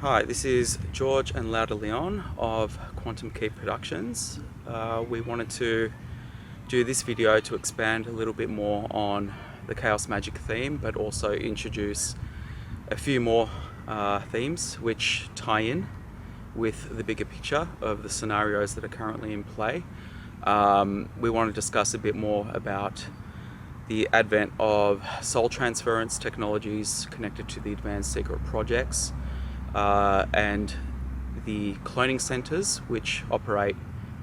Hi, this is George and Lauda Leon of Quantum Key Productions. We wanted to do this video to expand a little bit more on the Chaos Magic theme, but also introduce a few more themes which tie in with the bigger picture of the scenarios that are currently in play. We want to discuss a bit more about the advent of soul transference technologies connected to the advanced secret projects, and the cloning centers which operate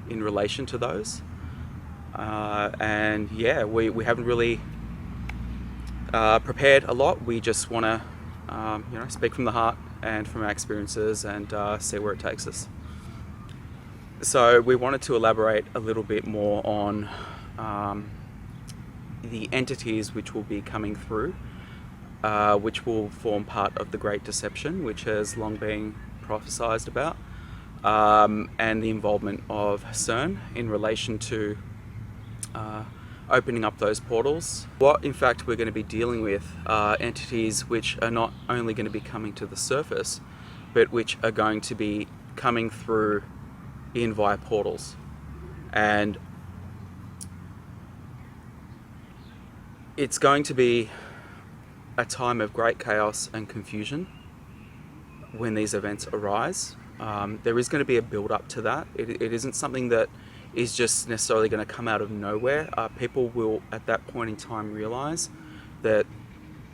in relation to those. And yeah, we haven't really prepared a lot. We just want to speak from the heart and from our experiences and see where it takes us. So we wanted to elaborate a little bit more on the entities which will be coming through, which will form part of the Great Deception, which has long been prophesized about, and the involvement of CERN in relation to opening up those portals. What in fact we're going to be dealing with are entities which are not only going to be coming to the surface, but which are going to be coming through in via portals. And it's going to be a time of great chaos and confusion when these events arise. There is going to be a build up to that. It isn't something that is just necessarily going to come out of nowhere. People will at that point in time realize that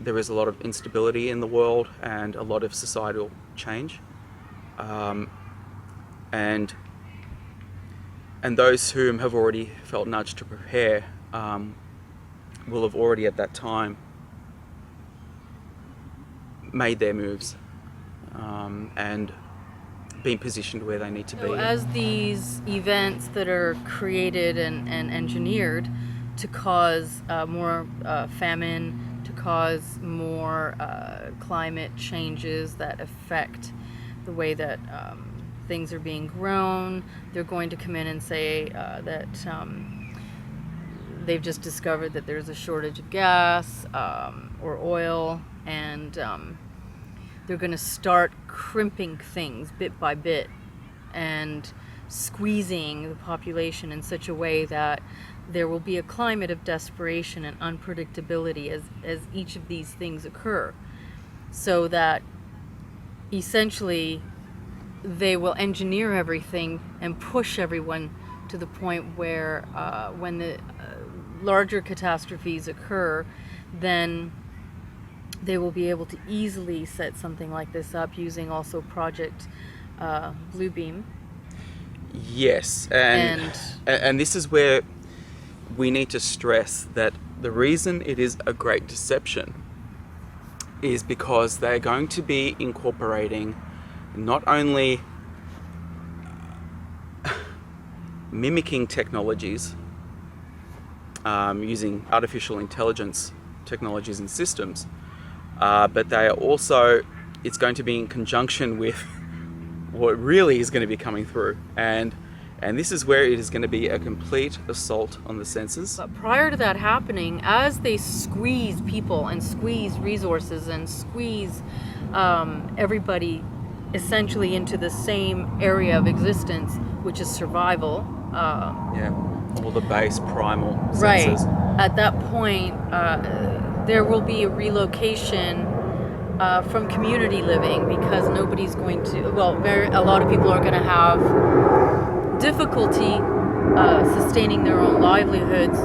there is a lot of instability in the world and a lot of societal change. And those whom have already felt nudged to prepare will have already at that time made their moves and been positioned where they need to be. So as these events that are created and engineered to cause more famine, to cause more climate changes that affect the way that things are being grown, they're going to come in and say that they've just discovered that there's a shortage of gas or oil, and they're going to start crimping things bit by bit and squeezing the population in such a way that there will be a climate of desperation and unpredictability as each of these things occur, so that essentially they will engineer everything and push everyone to the point where when the larger catastrophes occur, then they will be able to easily set something like this up using also Project Bluebeam. Yes, and this is where we need to stress that the reason it is a great deception is because they're going to be incorporating not only mimicking technologies, using artificial intelligence technologies and systems, but they are also, it's going to be in conjunction with what really is going to be coming through, and this is where it is going to be a complete assault on the senses. But prior to that happening, as they squeeze people and squeeze resources and squeeze everybody essentially into the same area of existence, which is survival. All the base primal senses. Right. At that point, there will be a relocation from community living, because nobody's going to, a lot of people are going to have difficulty sustaining their own livelihoods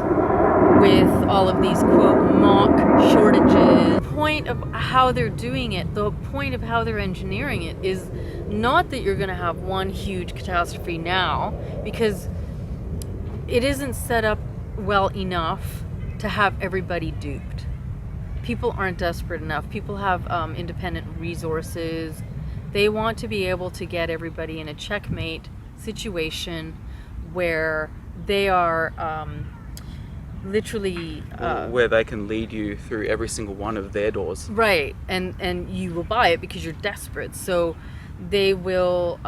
with all of these, quote, mock shortages. The point of how they're doing it, the point of how they're engineering it, is not that you're going to have one huge catastrophe now, because it isn't set up well enough to have everybody duped. People aren't desperate enough. People have independent resources. They want to be able to get everybody in a checkmate situation where they are literally where they can lead you through every single one of their doors. Right, and you will buy it because you're desperate. So they will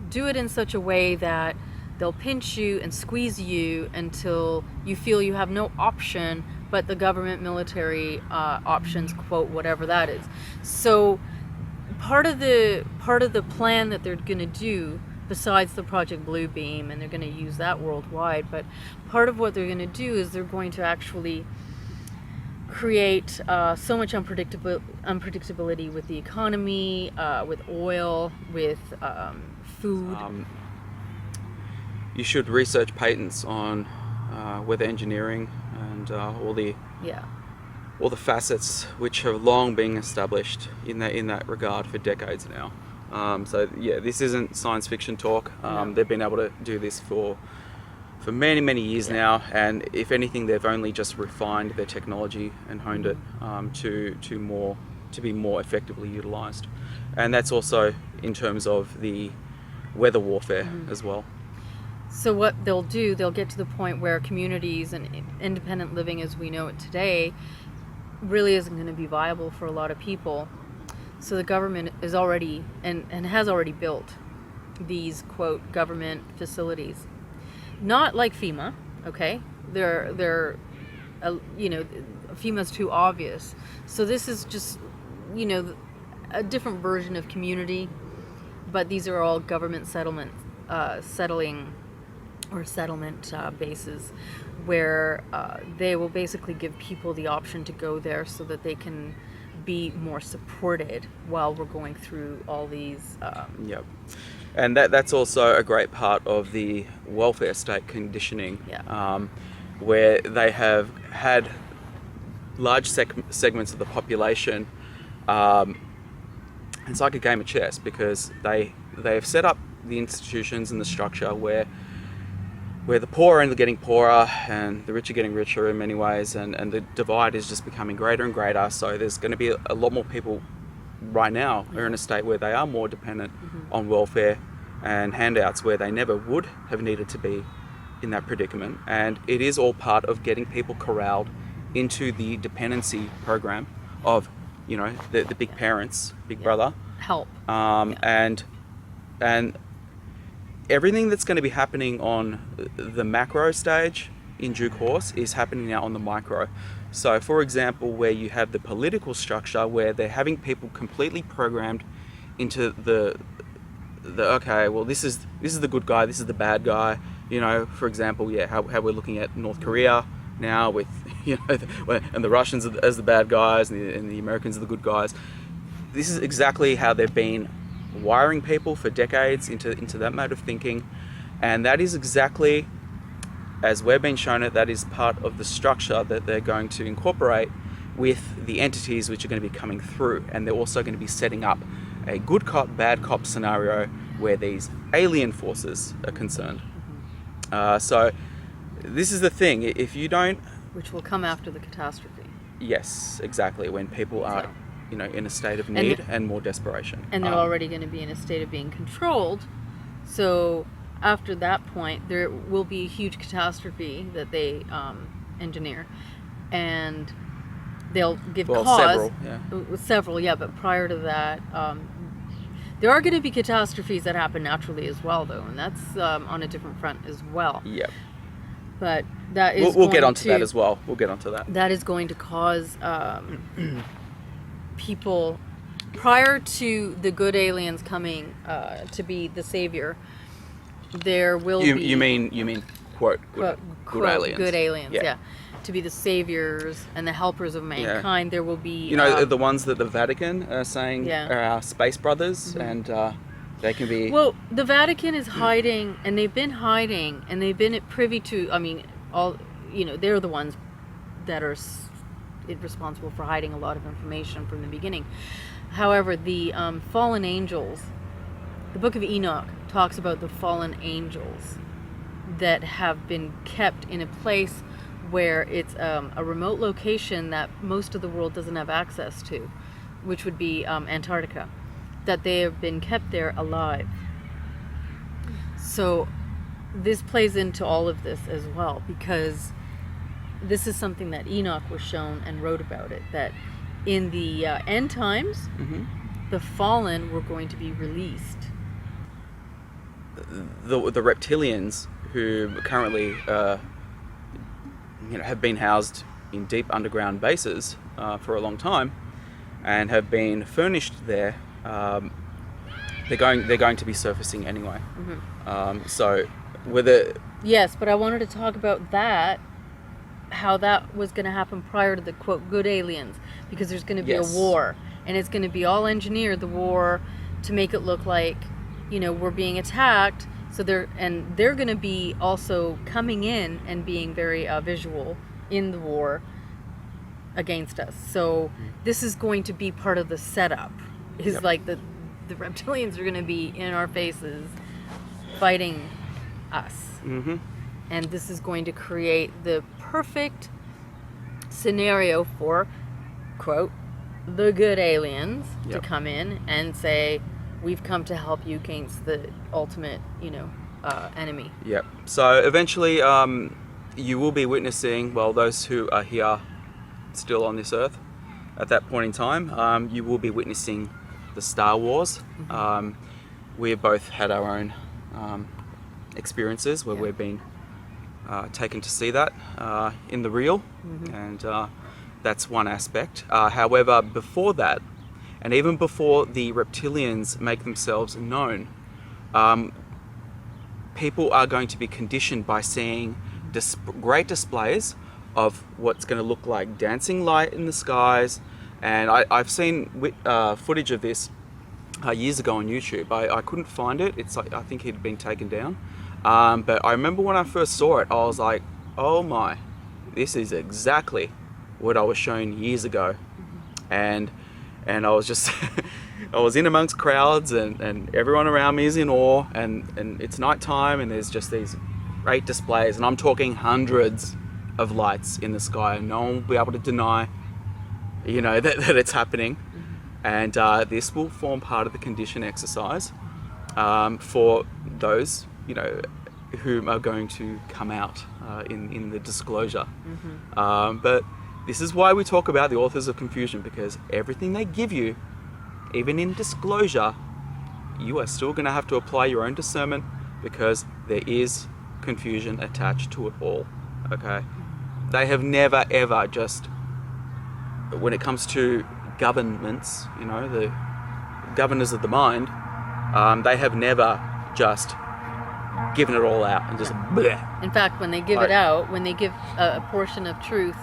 do it in such a way that they'll pinch you and squeeze you until you feel you have no option but the government military options, quote, whatever that is. So part of the plan that they're going to do, besides the Project Bluebeam, and they're going to use that worldwide, but part of what they're going to do is they're going to actually create so much unpredictability with the economy, with oil, with food. You should research patents on weather engineering and all the facets which have long been established in that regard for decades now. So yeah, this isn't science fiction talk. No. They've been able to do this for many years now, and if anything, they've only just refined their technology and honed it to be more effectively utilized. And that's also in terms of the weather warfare as well. So what they'll do, they'll get to the point where communities and independent living as we know it today really isn't going to be viable for a lot of people. So the government is already and has already built these, quote, government facilities. Not like FEMA, okay? They're FEMA's too obvious. So this is just, a different version of community, but these are all government settlement bases where they will basically give people the option to go there so that they can be more supported while we're going through all these. Yep. And that's also a great part of the welfare state conditioning, where they have had large segments of the population. It's like a game of chess, because they have set up the institutions and the structure where the poor are getting poorer and the rich are getting richer in many ways, and the divide is just becoming greater and greater. So there's going to be a lot more people right now who are in a state where they are more dependent on welfare and handouts, where they never would have needed to be in that predicament. And it is all part of getting people corralled into the dependency program of, the big parents, big brother. Help. And everything that's going to be happening on the macro stage in due course is happening now on the micro. So for example, where you have the political structure where they're having people completely programmed into the okay, well, this is the good guy, this is the bad guy. For example, how we're looking at North Korea now with, and the Russians as the bad guys and the Americans are the good guys. This is exactly how they've been wiring people for decades into that mode of thinking. And that is exactly, as we've been shown it, that is part of the structure that they're going to incorporate with the entities which are going to be coming through. And they're also going to be setting up a good cop, bad cop scenario where these alien forces are concerned. So this is the thing, if you don't... Which will come after the catastrophe. Yes, exactly, when people are in a state of need and more desperation. And they're already going to be in a state of being controlled. So after that point, there will be a huge catastrophe that they engineer. And they'll give cause. Several, but prior to that, there are going to be catastrophes that happen naturally as well, though. And that's on a different front as well. Yep. But that is we'll get onto that as well. We'll get onto that. That is going to cause people, prior to the good aliens coming to be the savior, there will be... You mean quote good aliens. Good aliens, yeah. To be the saviors and the helpers of mankind. There will be... the ones that the Vatican are saying are our space brothers, and they can be... Well, the Vatican is hiding, and they've been hiding, and they've been privy to, they're the ones that are responsible for hiding a lot of information from the beginning. However, the fallen angels, the Book of Enoch talks about the fallen angels that have been kept in a place where it's a remote location that most of the world doesn't have access to, which would be Antarctica, that they have been kept there alive. So this plays into all of this as well, because this is something that Enoch was shown and wrote about it, that in the end times, the fallen were going to be released. The reptilians who currently have been housed in deep underground bases for a long time and have been furnished there they're going to be surfacing anyway. So whether Yes, but I wanted to talk about that, how that was going to happen prior to the quote good aliens, because there's going to be Yes. a war, and it's going to be all engineered, the war, to make it look like, you know, we're being attacked. So they're going to be also coming in and being very visual in the war against us. So this is going to be part of the setup. Is Yep. like the reptilians are going to be in our faces fighting us. And this is going to create the perfect scenario for, quote, the good aliens to Yep. come in and say, we've come to help you against the ultimate, you know, enemy. Yep. So eventually, you will be witnessing, well, those who are here still on this earth at that point in time, you will be witnessing the Star Wars. We have both had our own experiences where we've been taken to see that in the real, and that's one aspect. However, before that, and even before the reptilians make themselves known, people are going to be conditioned by seeing great displays of what's going to look like dancing light in the skies. And I've seen footage of this years ago on YouTube. I couldn't find it. It's like, I think it had been taken down. But I remember when I first saw it, I was like, oh my, this is exactly what I was shown years ago. And I was just, I was in amongst crowds, and everyone around me is in awe, and it's nighttime, and there's just these great displays, and I'm talking hundreds of lights in the sky, and no one will be able to deny, you know, that it's happening. And this will form part of the condition exercise for those, you know, whom are going to come out in the disclosure. But this is why we talk about the authors of confusion, because everything they give you, even in disclosure, you are still going to have to apply your own discernment, because there is confusion attached to it all. Okay? They have never ever just, when it comes to governments, you know, the governors of the mind, they have never just given it all out and just bleh. In fact, when they give it out, when they give a portion of truth,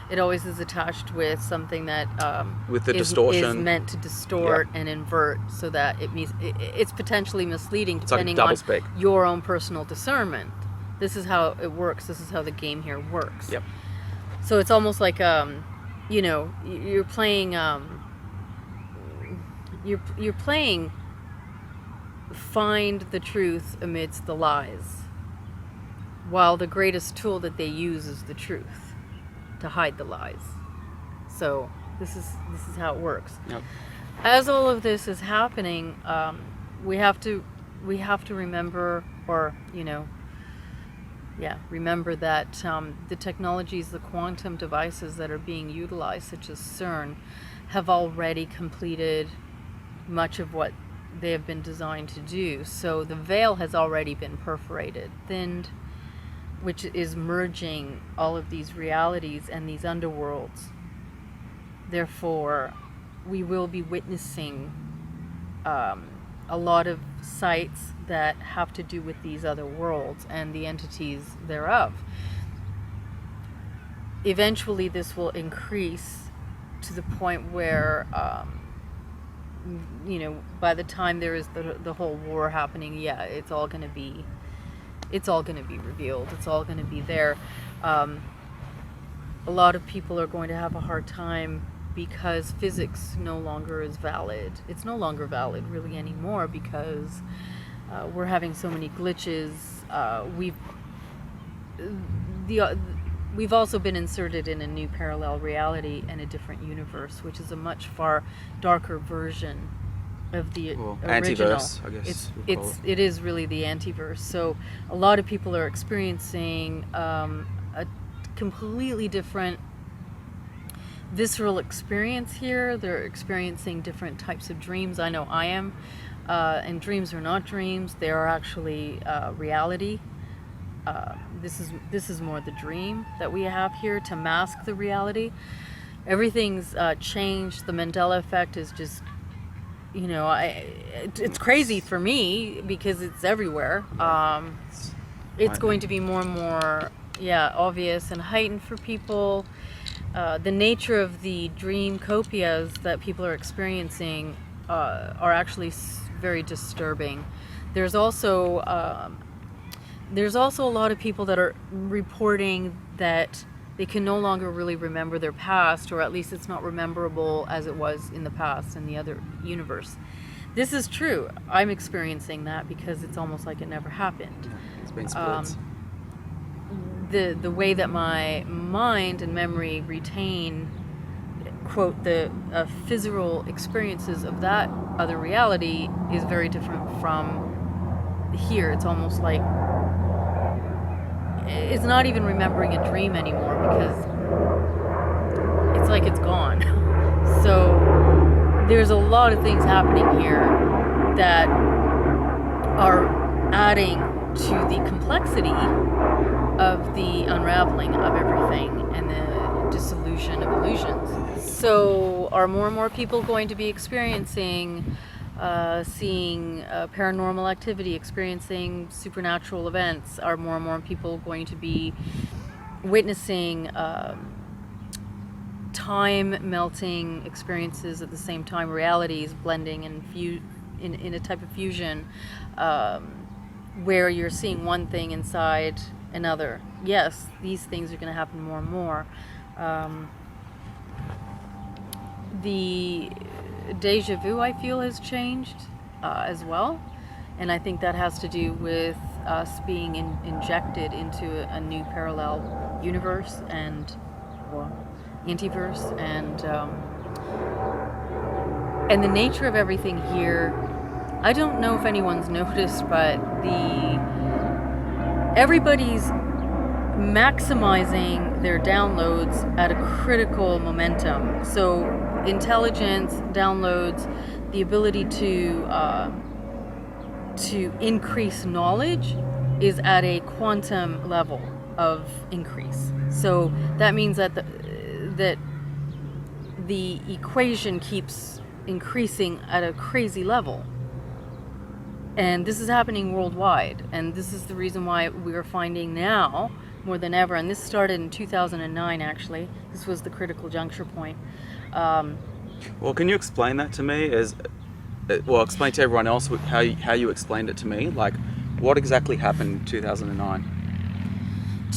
it always is attached with something that with the is distortion, meant to distort and invert, so that it's potentially misleading, it's like depending on doublespeak. your own personal discernment. This is how it works. This is how the game here works. Yep. So it's almost like you know, you're playing you're playing find the truth amidst the lies, while the greatest tool that they use is the truth to hide the lies. So this is how it works. Yep. As all of this is happening, we have to remember, or remember that the technologies, the quantum devices that are being utilized, such as CERN, have already completed much of what they have been designed to do. So the veil has already been perforated, thinned, which is merging all of these realities and these underworlds. Therefore, we will be witnessing a lot of sites that have to do with these other worlds and the entities thereof. Eventually, this will increase to the point where, by the time there is the whole war happening, it's all going to be revealed. It's all going to be there. A lot of people are going to have a hard time because physics no longer is valid. It's no longer valid really anymore, because we're having so many glitches. We've also been inserted in a new parallel reality and a different universe, which is a much far darker version of the original. Antiverse, I guess. It is really the antiverse. So a lot of people are experiencing a completely different visceral experience here. They're experiencing different types of dreams. I know I am. And dreams are not dreams. They are actually reality. This is more the dream that we have here to mask the reality. Everything's changed. The Mandela effect is just you know, it's crazy for me because it's everywhere. It's going to be more and more, obvious and heightened for people. The nature of the dream copias that people are experiencing are actually very disturbing. There's also a lot of people that are reporting that they can no longer really remember their past, or at least it's not rememberable as it was in the past in the other universe. This is true. I'm experiencing that because it's almost like it never happened. It's been splits. The way that my mind and memory retain, quote, the physical experiences of that other reality is very different from here. It's almost like it's not even remembering a dream anymore because it's like it's gone. So there's a lot of things happening here that are adding to the complexity of the unraveling of everything and the dissolution of illusions. So are more and more people going to be experiencing seeing paranormal activity, experiencing supernatural events? Are more and more people going to be witnessing time melting experiences at the same time, realities blending and in a type of fusion, where you're seeing one thing inside another? Yes, these things are going to happen more and more. The deja vu, I feel, has changed as well, and I think that has to do with us being injected into a new parallel universe and antiverse, and the nature of everything here. I don't know if anyone's noticed, but everybody's maximizing their downloads at a critical momentum. So intelligence, downloads, the ability to increase knowledge is at a quantum level of increase. So that means that the equation keeps increasing at a crazy level. And this is happening worldwide, and this is the reason why we are finding now more than ever, and this started in 2009 actually. This was the critical juncture point. Well, can you explain that to me? Explain to everyone else how you explained it to me. Like, what exactly happened in 2009?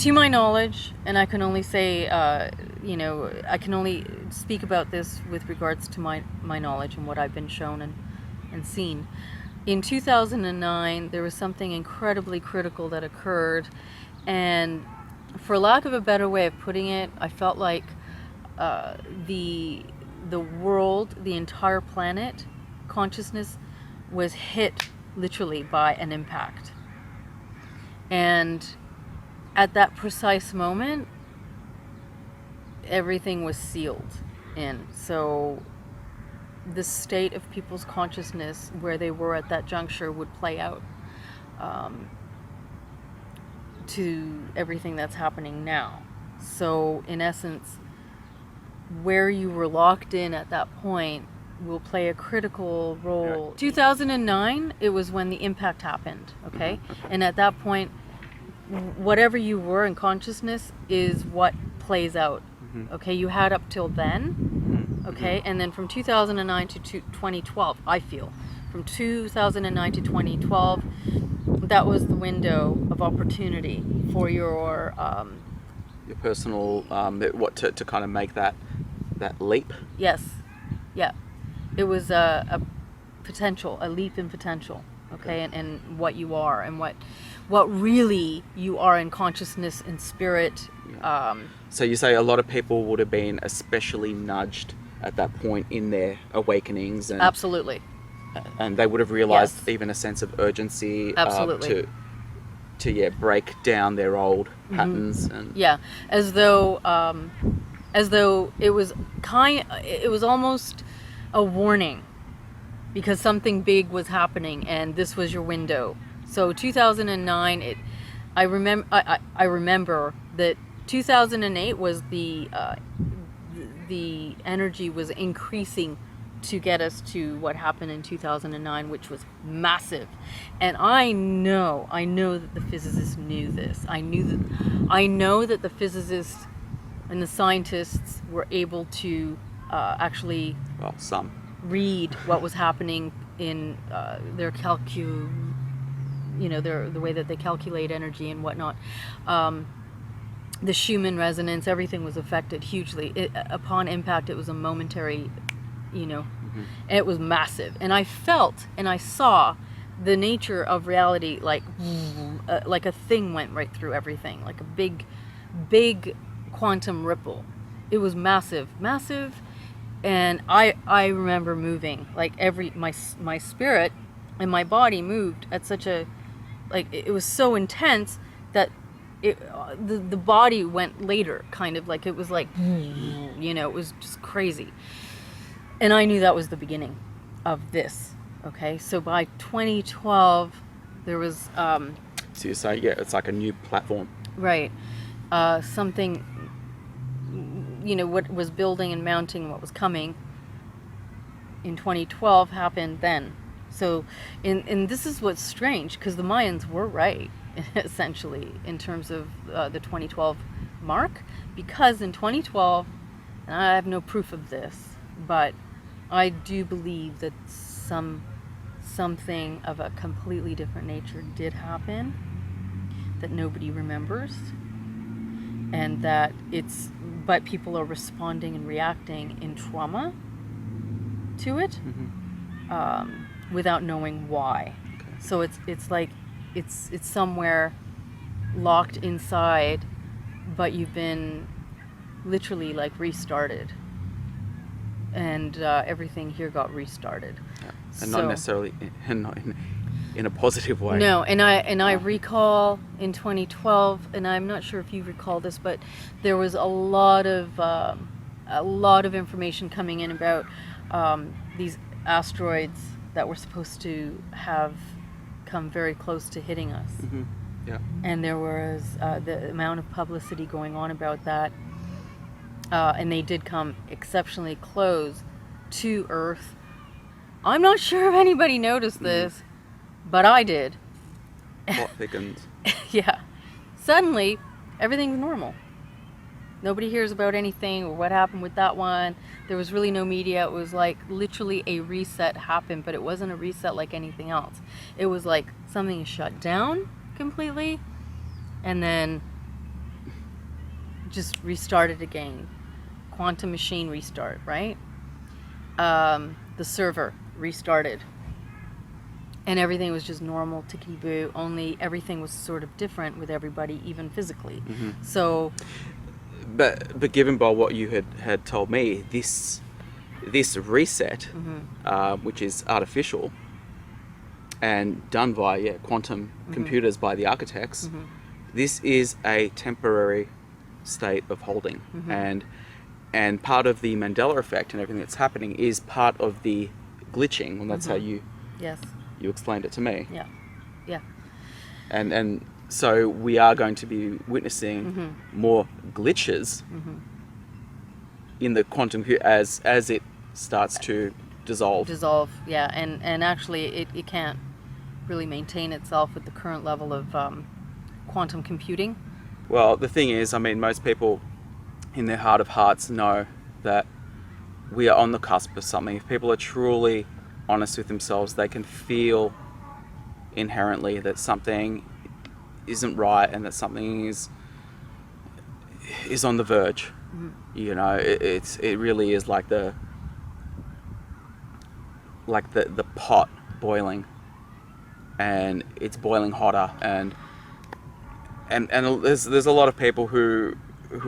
To my knowledge, and I can only say, I can only speak about this with regards to my knowledge and what I've been shown and seen. In 2009, there was something incredibly critical that occurred, and for lack of a better way of putting it, I felt like the world, the entire planet, consciousness was hit literally by an impact. And at that precise moment, everything was sealed in. So the state of people's consciousness where they were at that juncture would play out to everything that's happening now. So in essence, where you were locked in at that point will play a critical role. Okay. 2009, it was when the impact happened, okay? And at that point, whatever you were in consciousness is what plays out, okay? You had up till then, okay? And then from 2009 to 2012, I feel, from 2009 to 2012, that was the window of opportunity for your personal, to kind of make that leap? Yes, yeah. It was a potential, a leap in potential, okay? And what you are and what really you are in consciousness and spirit. Yeah. So you say a lot of people would have been especially nudged at that point in their awakenings, and absolutely, and they would have realized even a sense of urgency absolutely to break down their old patterns. And as though it was almost a warning because something big was happening and this was your window. So 2009, I remember that 2008 was the energy was increasing to get us to what happened in 2009, which was massive. And I know that the physicists knew this. I know that the physicists and the scientists were able to actually read what was happening in their the way that they calculate energy and whatnot. The Schumann resonance, everything was affected hugely. Upon impact, it was a momentary, and it was massive. And I felt and I saw the nature of reality, like a thing went right through everything, like a big quantum ripple. It was massive. And I remember moving, like my spirit and my body moved at such a, like, it was so intense that the body went later, kind of like, it was like, it was just crazy. And I knew that was the beginning of this. Okay, so by 2012, there was so you say, it's like a new platform, right? Something, what was building and mounting, what was coming in 2012 happened then. So, and this is what's strange, because the Mayans were right, essentially, in terms of the 2012 mark, because in 2012, and I have no proof of this, but I do believe that something of a completely different nature did happen that nobody remembers, and that but people are responding and reacting in trauma to it. Without knowing why. Okay. So it's like it's somewhere locked inside, but you've been literally like restarted, and everything here got restarted. Yeah. And not necessarily in a positive way. No, and I recall in 2012, and I'm not sure if you recall this, but there was a lot of information coming in about these asteroids that were supposed to have come very close to hitting us. Yeah. And there was the amount of publicity going on about that, and they did come exceptionally close to Earth. I'm not sure if anybody noticed this, but I did. Plot thickens. Yeah. Suddenly, everything's normal. Nobody hears about anything or what happened with that one. There was really no media. It was like literally a reset happened, but it wasn't a reset like anything else. It was like something shut down completely and then just restarted again. Quantum machine restart, right? The server restarted. And everything was just normal, tickety-boo, only everything was sort of different with everybody, even physically. So... But given by what you had told me, this reset, which is artificial and done via quantum computers by the architects, this is a temporary state of holding, and part of the Mandela effect and everything that's happening is part of the glitching, and that's how you explained it to me. Yeah. And so we are going to be witnessing more glitches in the quantum as it starts to dissolve. Yeah, and actually it can't really maintain itself with the current level of quantum computing. Well, the thing is, I mean, most people in their heart of hearts know that we are on the cusp of something. If people are truly honest with themselves, they can feel inherently that something isn't right and that something is on the verge. It really is like the pot boiling, and it's boiling hotter, and there's a lot of people who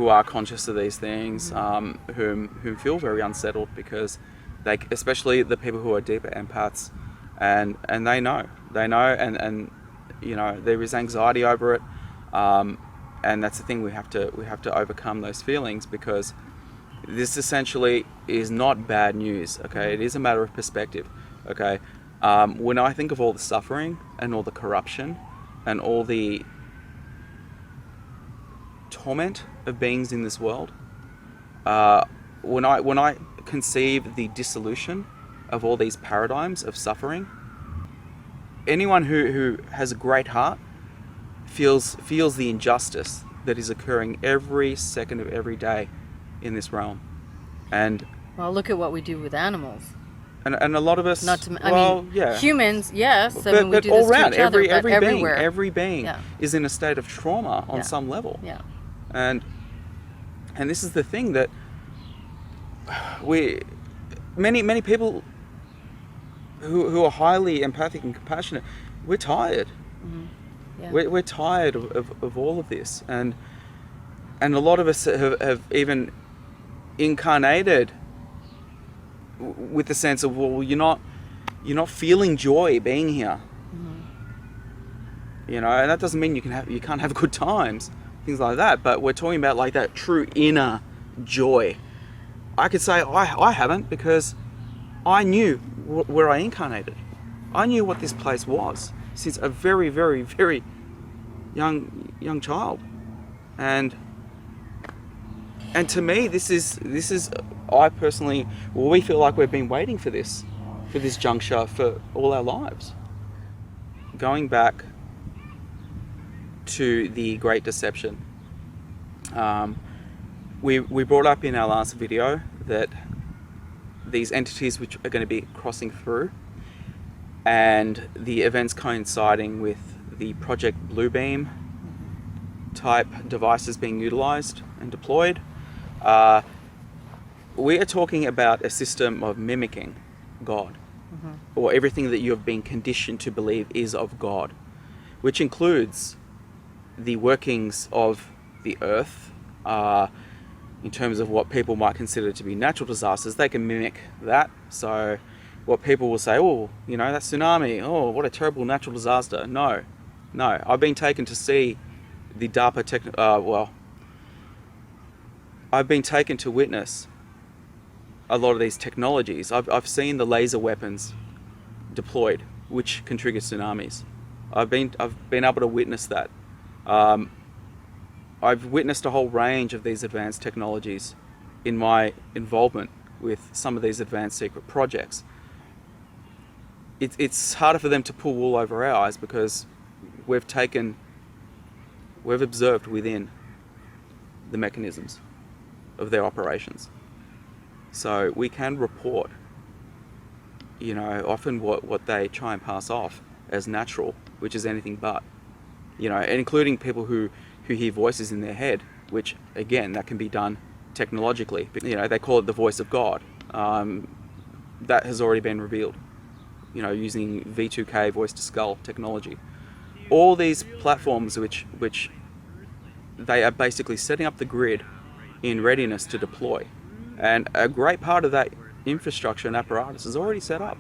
are conscious of these things, whom feel very unsettled because they, especially the people who are deeper empaths, and they know and there is anxiety over it, and that's the thing, we have to overcome those feelings, because this essentially is not bad news. Okay, it is a matter of perspective. Okay, when I think of all the suffering and all the corruption and all the torment of beings in this world, when I conceive the dissolution of all these paradigms of suffering. Anyone who has a great heart feels the injustice that is occurring every second of every day in this realm. And well, look at what we do with animals. And a lot of us, not to, I mean, yeah, humans, yes. But, we do all this around, to each other, but every being is in a state of trauma on some level. Yeah. And this is the thing that many people who are highly empathic and compassionate, we're tired. Mm-hmm. Yeah. We're tired of all of this, and a lot of us have even incarnated with the sense of, well, you're not feeling joy being here. Mm-hmm. You know, and that doesn't mean you can't have good times, things like that. But we're talking about like that true inner joy. I could say I haven't, because I knew where I incarnated. I knew what this place was since a very, very, very young child, and to me, this is I personally, we feel like we've been waiting for this juncture for all our lives. Going back to the Great Deception, we brought up in our last video that these entities which are going to be crossing through, and the events coinciding with the Project Bluebeam type devices being utilized and deployed, we are talking about a system of mimicking God, or everything that you have been conditioned to believe is of God, which includes the workings of the earth, in terms of what people might consider to be natural disasters. They can mimic that. So what people will say, oh, you know, that tsunami, oh, what a terrible natural disaster. No, I've been taken to see the DARPA I've been taken to witness a lot of these technologies. I've seen the laser weapons deployed, which can trigger tsunamis. I've been able to witness that. I've witnessed a whole range of these advanced technologies in my involvement with some of these advanced secret projects. It's harder for them to pull wool over our eyes, because we've observed within the mechanisms of their operations. So we can report, you know, often what they try and pass off as natural, which is anything but, you know, and including people who hear voices in their head, which again, that can be done technologically. You know, they call it the voice of God. That has already been revealed, you know, using V2K, voice to skull technology. All these platforms which they are basically setting up the grid in readiness to deploy. And a great part of that infrastructure and apparatus is already set up.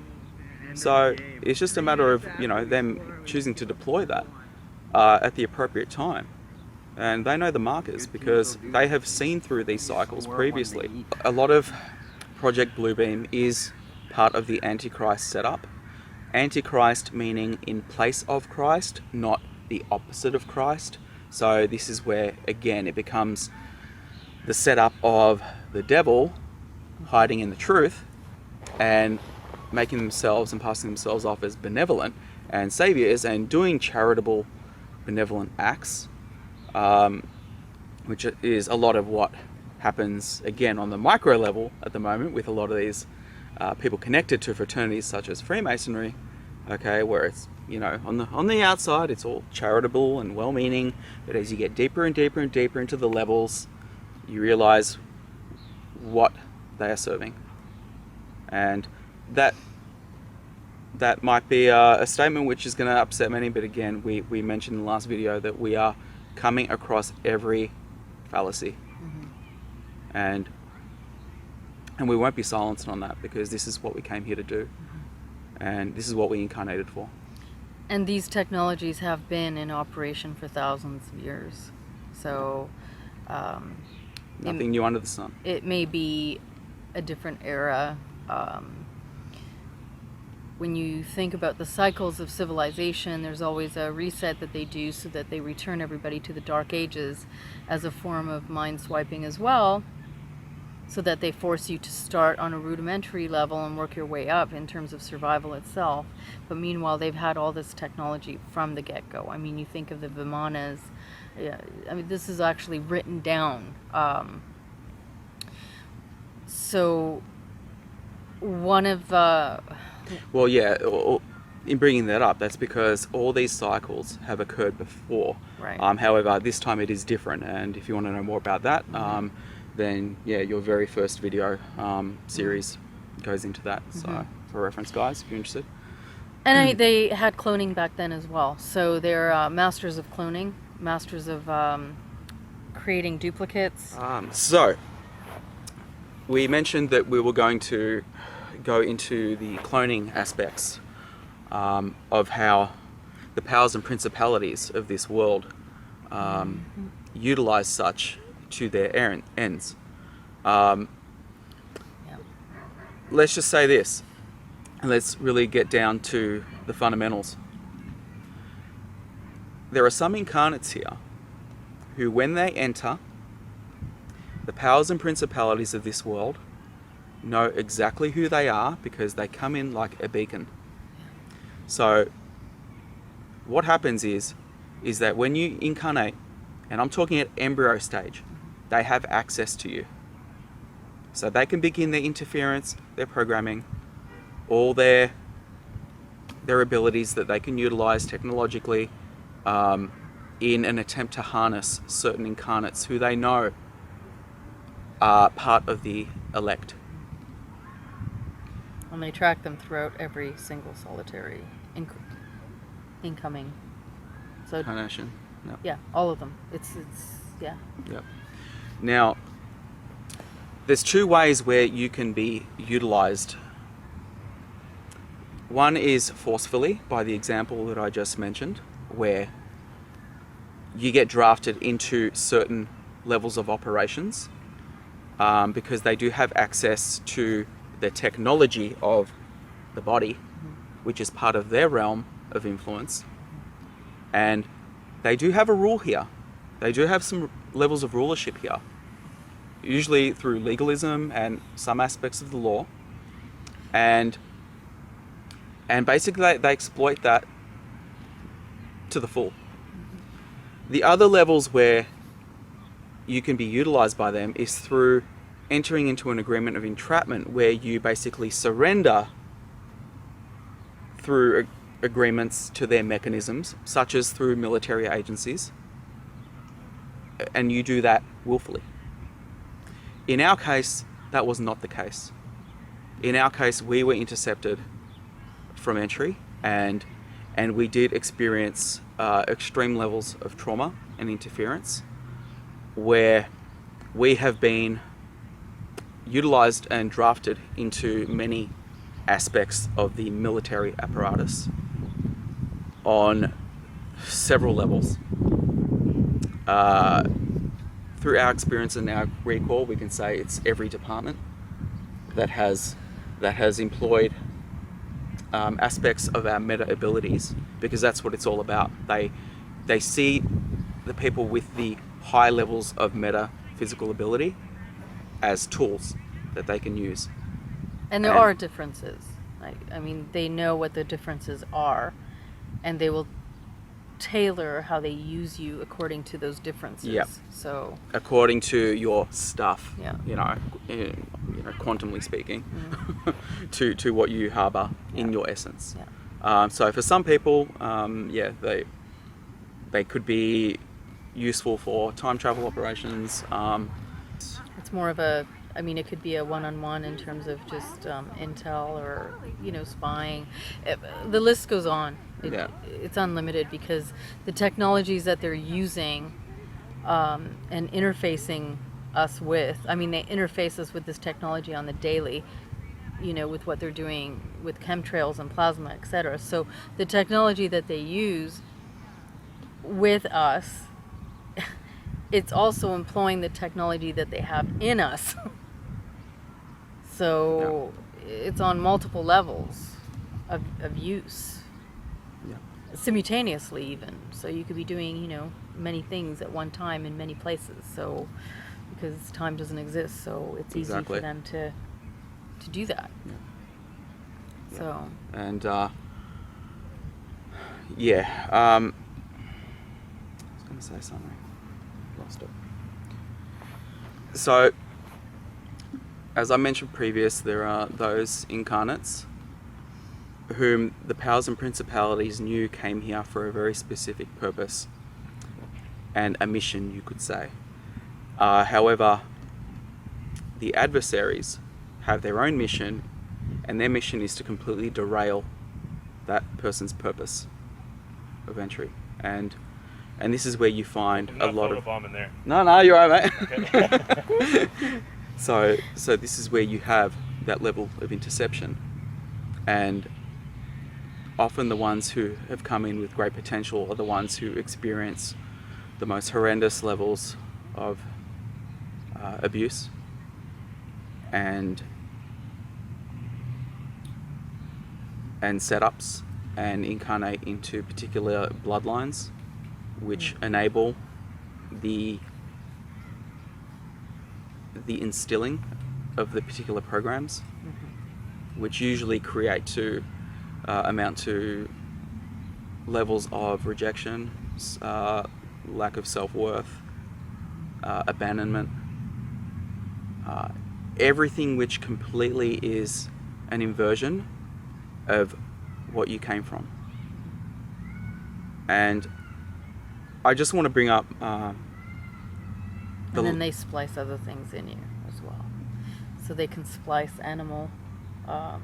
So it's just a matter of, you know, them choosing to deploy that at the appropriate time. And they know the markers, because they have seen through these cycles previously. A lot of Project Bluebeam is part of the Antichrist setup. Antichrist meaning in place of Christ, not the opposite of Christ. So this is where, again, it becomes the setup of the devil hiding in the truth and making themselves and passing themselves off as benevolent and saviors and doing charitable, benevolent acts, which is a lot of what happens, again, on the micro level at the moment with a lot of these people connected to fraternities such as Freemasonry, okay, where it's, you know, on the outside it's all charitable and well-meaning, but as you get deeper and deeper and deeper into the levels, you realize what they are serving. And that might be a statement which is going to upset many, but again, we mentioned in the last video that we are coming across every fallacy. And we won't be silenced on that, because this is what we came here to do, and this is what we incarnated for. And these technologies have been in operation for thousands of years, so nothing new under the sun. It may be a different era. When you think about the cycles of civilization, there's always a reset that they do so that they return everybody to the Dark Ages as a form of mind swiping as well. so that they force you to start on a rudimentary level and work your way up in terms of survival itself. But meanwhile, they've had all this technology from the get-go. I mean, you think of the Vimanas. Yeah, I mean, this is actually written down. So one of Well, yeah, in bringing that up, that's because all these cycles have occurred before. Right. However, this time it is different, and if you want to know more about that, then yeah, your very first video series goes into that. So for reference, guys, if you're interested. And they had cloning back then as well. So they're masters of cloning, masters of creating duplicates. So we mentioned that we were going to go into the cloning aspects of how the powers and principalities of this world utilize such to their ends. Let's just say this, and let's really get down to the fundamentals. There are some incarnates here who, when they enter the powers and principalities of this world, know exactly who they are because they come in like a beacon. So what happens is that when you incarnate, and I'm talking at embryo stage, they have access to you. So they can begin their interference, their programming, all their abilities that they can utilize technologically in an attempt to harness certain incarnates who they know are part of the elect. And they track them throughout every single solitary incoming. So Incarnation. Yep. yeah, all of them. It's yeah. Yep. Now, there's two ways where you can be utilized. One is forcefully, by the example that I just mentioned, where you get drafted into certain levels of operations because they do have access to the technology of the body, which is part of their realm of influence. And they do have a rule here. They do have some levels of rulership here, usually through legalism and some aspects of the law. And basically they exploit that to the full. The other levels where you can be utilized by them is through entering into an agreement of entrapment, where you basically surrender through agreements to their mechanisms, such as through military agencies, and you do that willfully. In our case, that was not the case. In our case, we were intercepted from entry, and we did experience extreme levels of trauma and interference, where we have been utilized and drafted into many aspects of the military apparatus on several levels. Through our experience and our recall, we can say it's every department that has employed aspects of our meta abilities, because that's what it's all about. They see the people with the high levels of meta physical ability as tools that they can use. And there are differences. I mean, they know what the differences are, and they will tailor how they use you according to those differences. Yep. So according to your stuff, yeah. you know, quantumly speaking, to what you harbor in your essence. Yeah. So for some people, they could be useful for time travel operations. It's more of a, I mean, it could be a one-on-one in terms of just intel or, spying. The list goes on. It's unlimited, because the technologies that they're using and interfacing us with, I mean, they interface us with this technology on the daily, with what they're doing with chemtrails and plasma, etc. So the technology that they use with us, it's also employing the technology that they have in us. So it's on multiple levels of use, simultaneously even. So you could be doing, many things at one time in many places. So because time doesn't exist, so it's easy Exactly. for them to do that. Yeah. So And yeah, I was going to say something, lost it. So, as I mentioned previous, there are those incarnates whom the powers and principalities knew came here for a very specific purpose and a mission, you could say. However, the adversaries have their own mission, and their mission is to completely derail that person's purpose of entry. And this is where you find a lot of... Bomb in there. No, you're all right, mate. Okay. So this is where you have that level of interception, and often the ones who have come in with great potential are the ones who experience the most horrendous levels of abuse and setups, and incarnate into particular bloodlines which enable the instilling of the particular programs, which usually create to amount to levels of rejection, lack of self-worth, abandonment, everything which completely is an inversion of what you came from. And I just want to bring up and then they splice other things in you as well, so they can splice animal other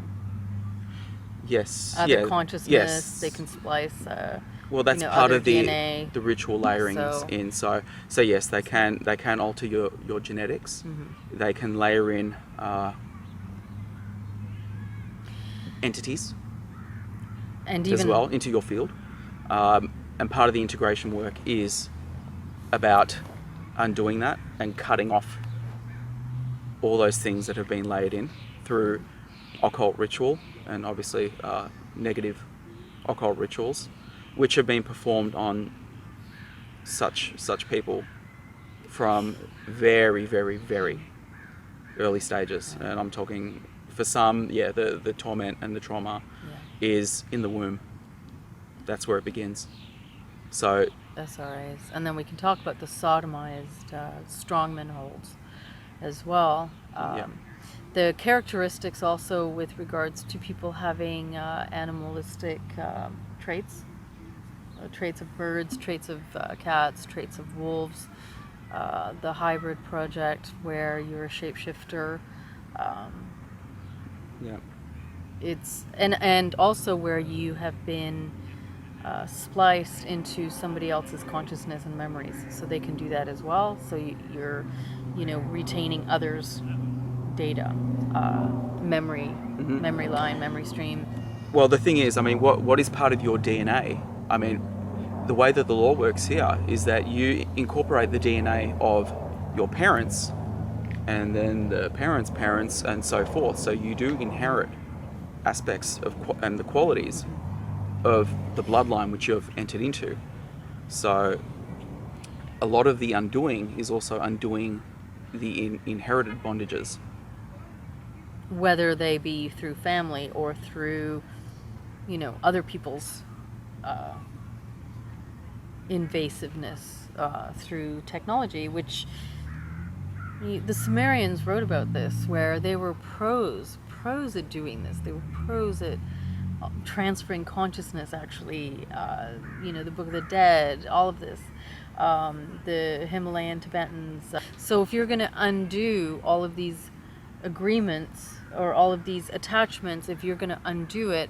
consciousness. Yes. They can splice well, that's part of the DNA. the ritual layerings in. So yes, they can alter your genetics. They can layer in entities and as even well into your field. And part of the integration work is about undoing that and cutting off all those things that have been layered in through occult ritual, and obviously negative occult rituals, which have been performed on such people from very, very, very early stages. And I'm talking, for some, the torment and the trauma is in the womb. That's where it begins. So SRAs, and then we can talk about the sodomized strongman holds as well. The characteristics also with regards to people having animalistic traits, traits of birds, traits of cats, traits of wolves, the hybrid project where you're a shapeshifter. It's and also where you have been spliced into somebody else's consciousness and memories, so they can do that as well. So you're retaining others' data, memory line, memory stream. Well, the thing is, I mean, what is part of your DNA? I mean, the way that the law works here is that you incorporate the DNA of your parents, and then the parents' parents, and so forth. So you do inherit aspects of and the qualities of the bloodline which you have entered into. So a lot of the undoing is also undoing the inherited bondages, whether they be through family or through other people's invasiveness, through technology, which the Sumerians wrote about this, where they were pros at doing this. They were pros at transferring consciousness, actually. The Book of the Dead, all of this, the Himalayan Tibetans. So if you're going to undo all of these agreements or all of these attachments, if you're going to undo it,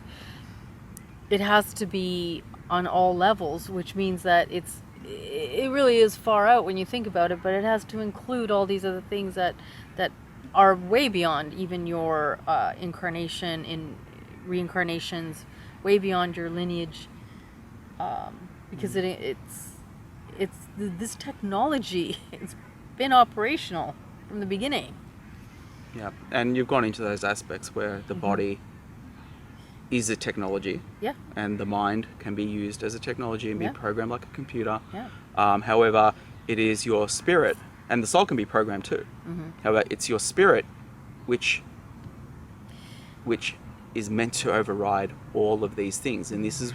it has to be on all levels, which means that it really is far out when you think about it, but it has to include all these other things that are way beyond even your incarnation in reincarnations, way beyond your lineage, because it's this technology. It's been operational from the beginning. Yeah, and you've gone into those aspects where the body is a technology, and the mind can be used as a technology and be programmed like a computer. However, it is your spirit And the soul can be programmed too. Mm-hmm. However, it's your spirit which is meant to override all of these things. And this is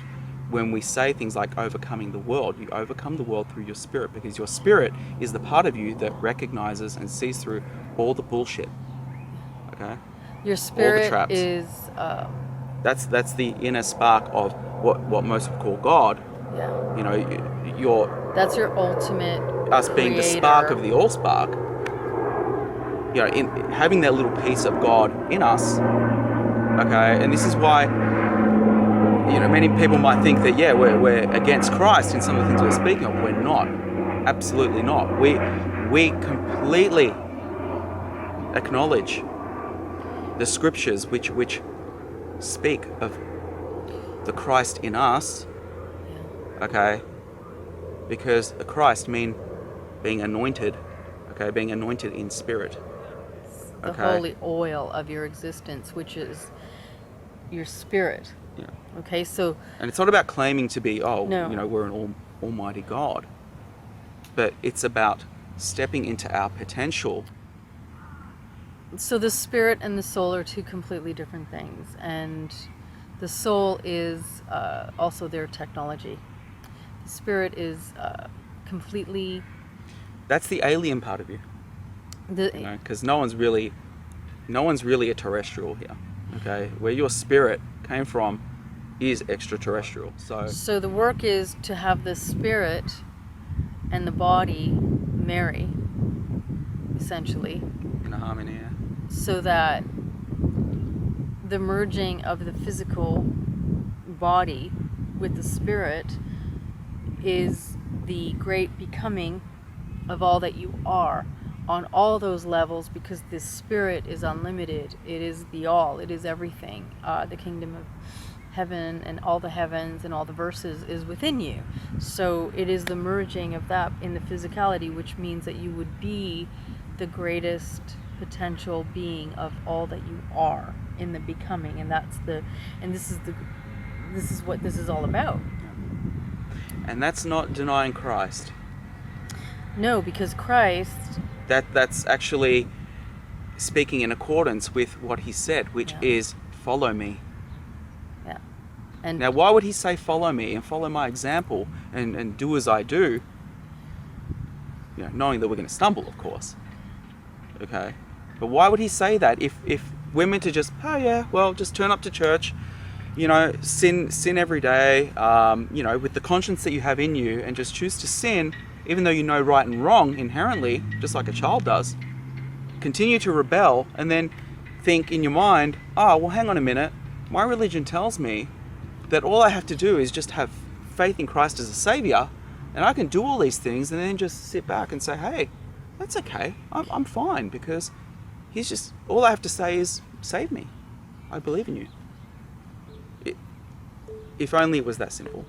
when we say things like overcoming the world. You overcome the world through your spirit, because your spirit is the part of you that recognizes and sees through all the bullshit. Okay? Your spirit traps. is... That's the inner spark of what most would call God. Yeah. You know, That's your ultimate us being the spark of creator. the all-spark. You know, in having that little piece of God in us. Okay, and this is why, you know, many people might think that, yeah, we're against Christ in some of the things we're speaking of. We're not. Absolutely not. We completely acknowledge the scriptures which speak of the Christ in us. Yeah. Okay, because the Christ mean being anointed. Okay, being anointed in spirit. The holy oil of your existence, which is your spirit. Yeah. Okay, so... And it's not about claiming to be, No. you know, we're an almighty God. But it's about stepping into our potential. So the spirit and the soul are two completely different things. And the soul is also their technology. The spirit is completely... That's the alien part of you. Because no one's really a terrestrial here. Okay, where your spirit came from is extraterrestrial. So the work is to have the spirit and the body marry, essentially, in a harmony. Yeah. so that the merging of the physical body with the spirit is the great becoming of all that you are on all those levels, because this spirit is unlimited. It is the all. It is everything. The kingdom of heaven and all the heavens and all the verses is within you. So it is the merging of that in the physicality, which means that you would be the greatest potential being of all that you are in the becoming. And this is what this is all about. And that's not denying Christ. No, because Christ... That's actually speaking in accordance with what he said, which is follow me. Yeah. And now, why would he say follow me and follow my example and do as I do? You know, knowing that we're going to stumble, of course. Okay. But why would he say that if we're meant to just, just turn up to church, you know, sin every day, you know, with the conscience that you have in you, and just choose to sin, even though you know right and wrong inherently, just like a child does. Continue to rebel, and then think in your mind, well, hang on a minute, my religion tells me that all I have to do is just have faith in Christ as a savior, and I can do all these things, and then just sit back and say, hey, that's okay, I'm fine, because he's just, all I have to say is, save me, I believe in you. If only it was that simple.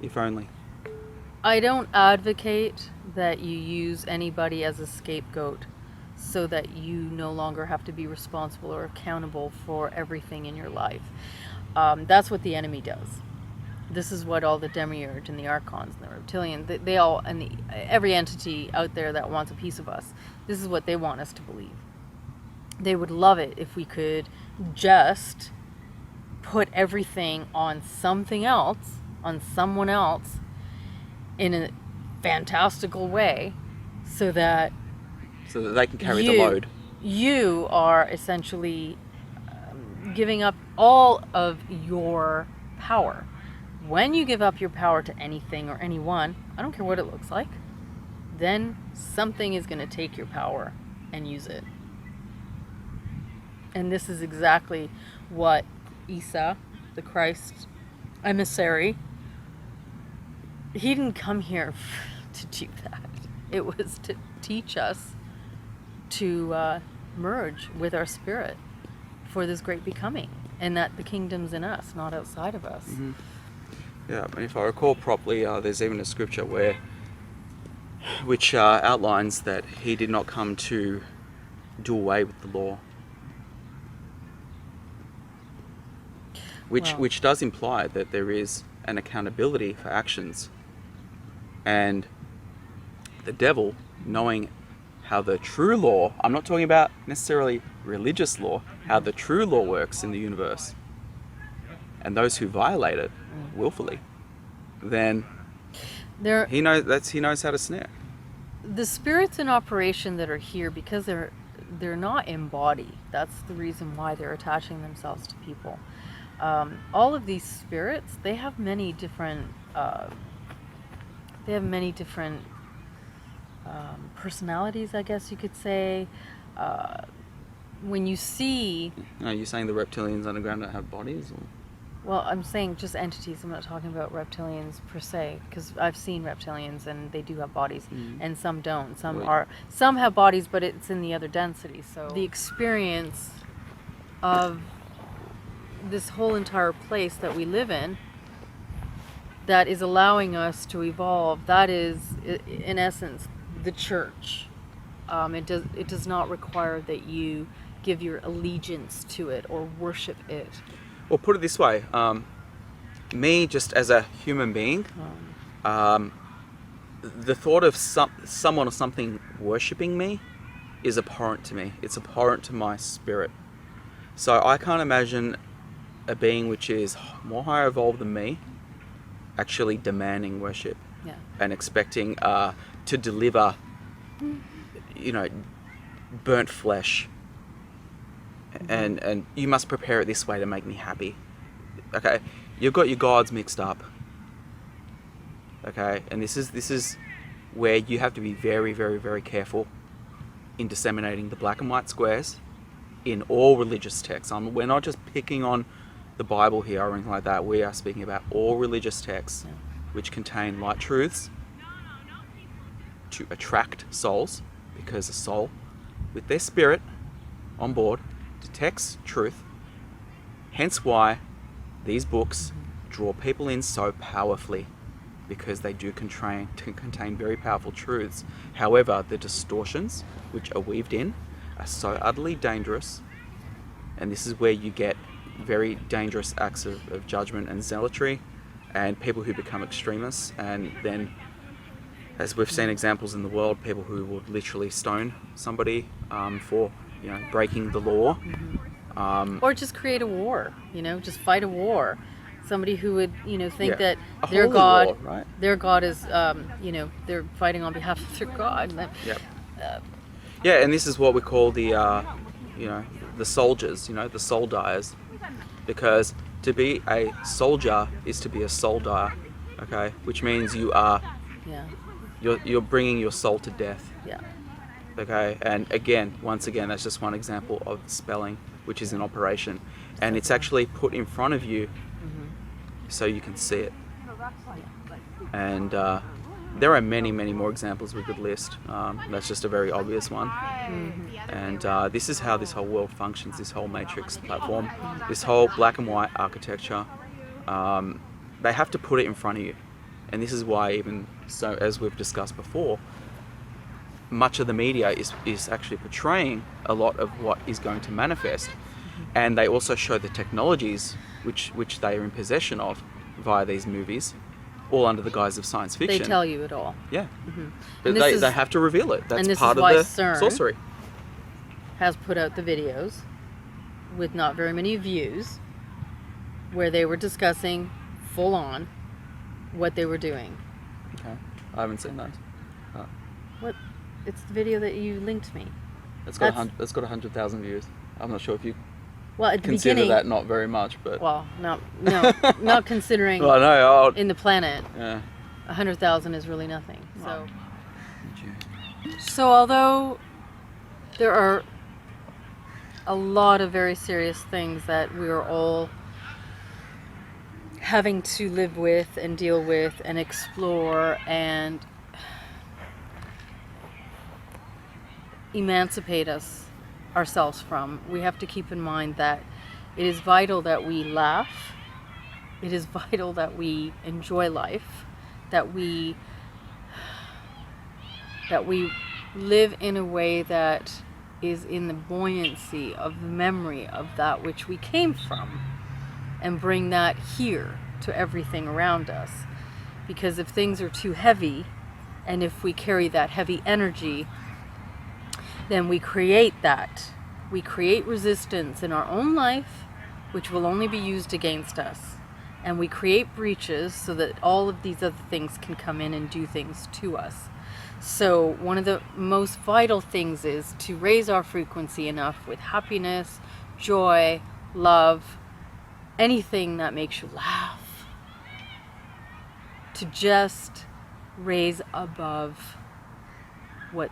If only. I don't advocate that you use anybody as a scapegoat so that you no longer have to be responsible or accountable for everything in your life. That's what the enemy does. This is what all the demiurge and the archons and the reptilian, they all, and every entity out there that wants a piece of us, this is what they want us to believe. They would love it if we could just put everything on something else, on someone else, in a fantastical way, so that they can carry the load. You are essentially giving up all of your power. When you give up your power to anything or anyone, I don't care what it looks like, then something is going to take your power and use it. And this is exactly what Isa, the Christ emissary, he didn't come here to do that. It was to teach us to merge with our spirit for this great becoming, and that the kingdom's in us, not outside of us. Mm-hmm. Yeah, and if I recall properly, there's even a scripture which outlines that he did not come to do away with the law, which does imply that there is an accountability for actions. And the devil knowing how the true law, I'm not talking about necessarily religious law, how the true law works in the universe, and those who violate it willfully, then he knows how to snare. The spirits in operation that are here, because they're not embodied. That's the reason why they're attaching themselves to people. All of these spirits, they have many different personalities, I guess you could say. When you see... Are you saying the reptilians underground don't have bodies? Or? Well, I'm saying just entities. I'm not talking about reptilians per se, because I've seen reptilians and they do have bodies, and some don't. Some have bodies, but it's in the other density. So the experience of this whole entire place that we live in, that is allowing us to evolve, that is, in essence, the church. It does not require that you give your allegiance to it or worship it. Well, put it this way, me just as a human being, the thought of someone or something worshipping me is abhorrent to me. It's abhorrent to my spirit. So I can't imagine a being which is more higher evolved than me actually demanding worship and expecting to deliver, burnt flesh. And you must prepare it this way to make me happy. Okay, you've got your gods mixed up. Okay, and this is where you have to be very, very, very careful in disseminating the black and white squares in all religious texts. We're not just picking on the Bible here or anything like that. We are speaking about all religious texts which contain light truths to attract souls, because a soul with their spirit on board detects truth. Hence why these books draw people in so powerfully, because they do contain very powerful truths. However, the distortions which are weaved in are so utterly dangerous, and this is where you get very dangerous acts of judgment and zealotry, and people who become extremists, and then, as we've seen examples in the world, people who would literally stone somebody for breaking the law. Or just create a war, just fight a war. Somebody who would, think that a their holy God, war, right? their God is, they're fighting on behalf of their God. And this is what we call the soldiers, the soul dyers, because to be a soldier is to be a soul dyer, okay? Which means you are, you're bringing your soul to death. Okay, and once again, that's just one example of the spelling which is in operation, and it's actually put in front of you so you can see it. And there are many, many more examples we could list. That's just a very obvious one. And this is how this whole world functions, this whole matrix platform, this whole black and white architecture. They have to put it in front of you, and this is why, even so, as we've discussed before, much of the media is actually portraying a lot of what is going to manifest, and they also show the technologies which they are in possession of via these movies, all under the guise of science fiction. They tell you it all. But they have to reveal it. That's part of the CERN sorcery. Has put out the videos with not very many views, where they were discussing full on what they were doing. Okay, I haven't seen those. What? It's the video that you linked me. It's got 100,000 views. I'm not sure if you at the consider beginning, that not very much, but not considering well, no, in the planet. 100,000 is really nothing. So although there are a lot of very serious things that we are all having to live with and deal with and explore and emancipate ourselves from, we have to keep in mind that it is vital that we laugh, it is vital that we enjoy life, that we live in a way that is in the buoyancy of the memory of that which we came from, and bring that here to everything around us. Because if things are too heavy, And if we carry that heavy energy, then we create that. We create resistance in our own life, which will only be used against us. And we create breaches so that all of these other things can come in and do things to us. So one of the most vital things is to raise our frequency enough with happiness, joy, love, anything that makes you laugh, to just raise above what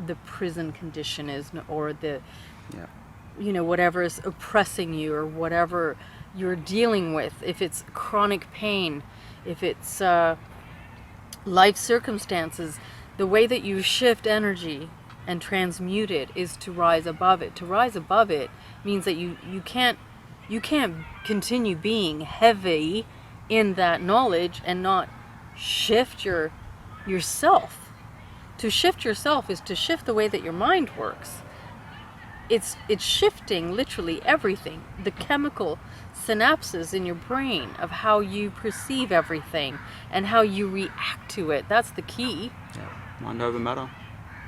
the prison condition is, or the, whatever is oppressing you, or whatever you're dealing with. If it's chronic pain, if it's life circumstances, the way that you shift energy and transmute it is to rise above it. To rise above it means that you can't continue being heavy in that knowledge and not shift yourself. To shift yourself is to shift the way that your mind works. It's shifting literally everything, the chemical synapses in your brain of how you perceive everything and how you react to it. That's the key. Yeah. Mind over matter.